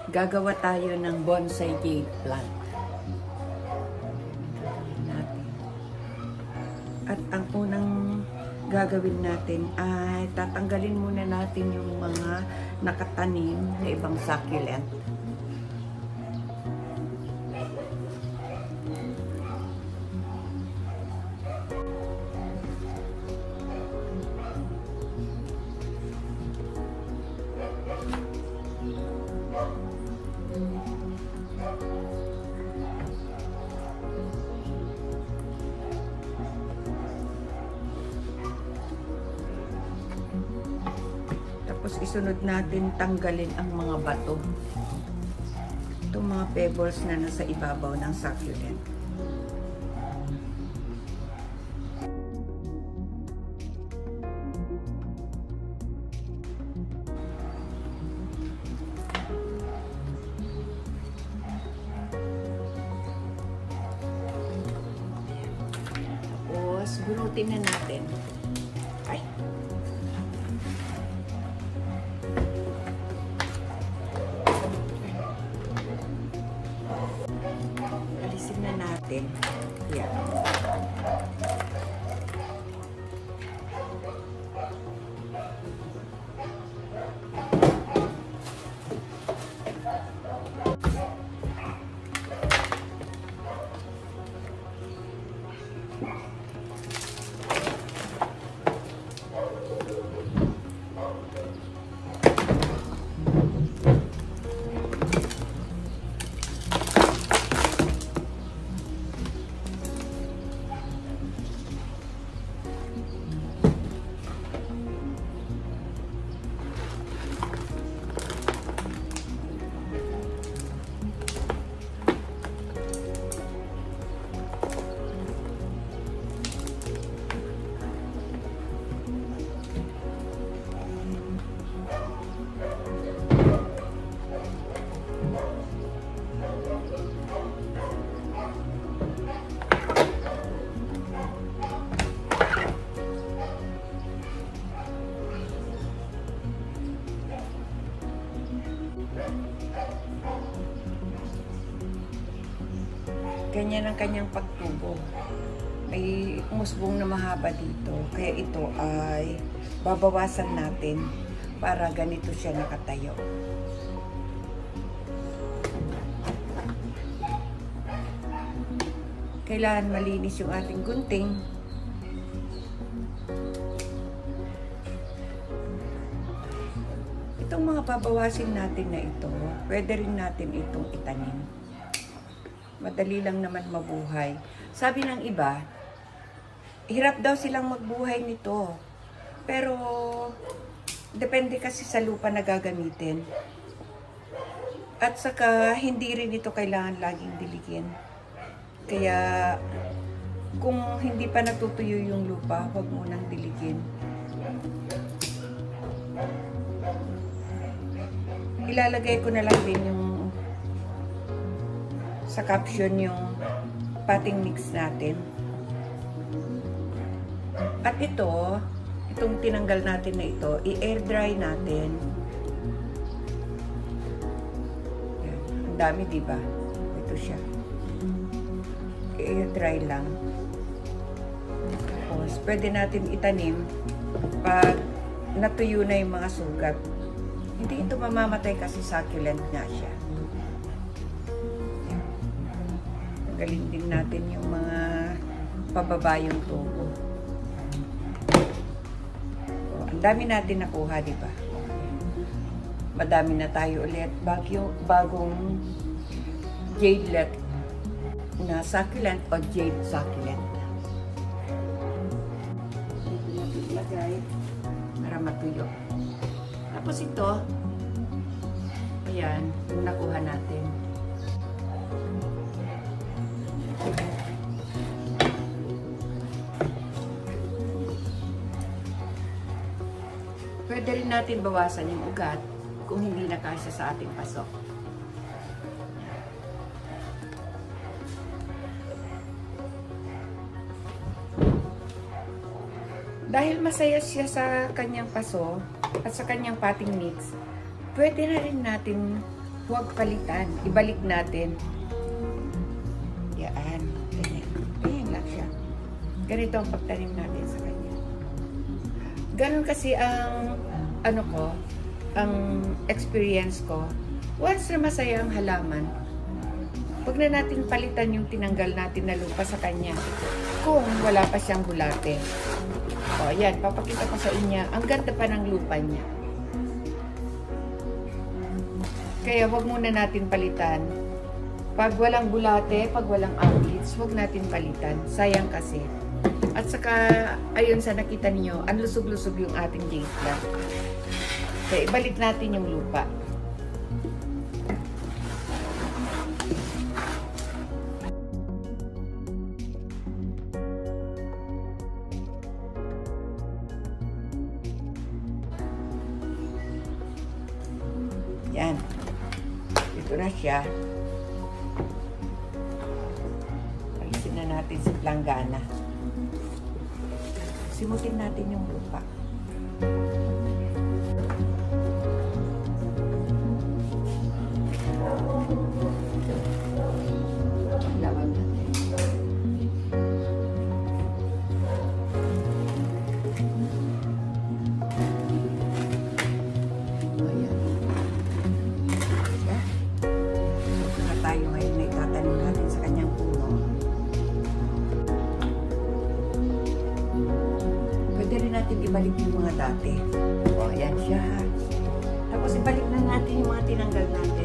Gagawa tayo ng bonsai jade plant. At ang unang gagawin natin ay tatanggalin muna natin yung mga nakatanim na ibang succulent. Tapos isunod natin tanggalin ang mga bato. Itong mga pebbles na nasa ibabaw ng succulent. Tapos bunutin na natin. Ay. Alisin na natin. Yan. Ganyan ang kanyang pagtubo. May musbong na mahaba dito. Kaya ito ay babawasan natin para ganito siya nakatayo. Kailangan malinis yung ating gunting. Itong mga babawasin natin na ito, pwede rin natin itong itanim. Madali lang naman mabuhay. Sabi ng iba, hirap daw silang magbuhay nito. Pero, depende kasi sa lupa na gagamitin. At saka, hindi rin ito kailangan laging diligin. Kaya, kung hindi pa natutuyo yung lupa, huwag munang diligin. Ilalagay ko na lang din yung sa caption yung potting mix natin. At itong tinanggal natin na ito, i-air dry natin. Yan. Ang dami, diba? Ito siya. I-air dry lang. Tapos, pwede natin itanim pag natuyo na yung mga sugat. Hindi ito mamamatay kasi succulent nga siya. Galing din natin yung mga pababayong tubo. So, ang dami natin nakuha, di ba? Madami na tayo ulit. Bagong jadelet na succulent o jade succulent. Ito natin ilagay para matuyo. Tapos ito, ayan, yung nakuha natin. Pwede rin natin bawasan yung ugat kung hindi na kasya sa ating pasok. Dahil masaya siya sa kanyang paso at sa kanyang potting mix, pwede na rin natin Huwag palitan. Ibalik natin. Yan. Ganyan. Ganyan lang siya. Ganito ang pagtanim natin sa kanya. Ganon kasi ang ang experience ko. Once na masaya ang halaman, huwag na natin palitan yung tinanggal natin na lupa sa kanya. Kung wala pa siyang bulate. O, yan. Papakita ko sa inyo. Ang ganda pa ng lupa niya. Kaya huwag muna natin palitan. Pag walang bulate, pag walang outlets, huwag natin palitan. Sayang kasi. At saka, ayun sa nakita niyo, ang lusog-lusog yung ating jade plant. Kaya ibalik natin yung lupa. Yan. Ito na siya. Alisin na natin sa planggana. Simutin natin yung lupa. Lawan natin. Ayan. Ito na tayo ngayon na itatanim natin sa kanyang puno. Pwede rin natin ibalik yung mga dati. O, ayan siya. Tapos ibalik na natin yung mga tinanggal natin.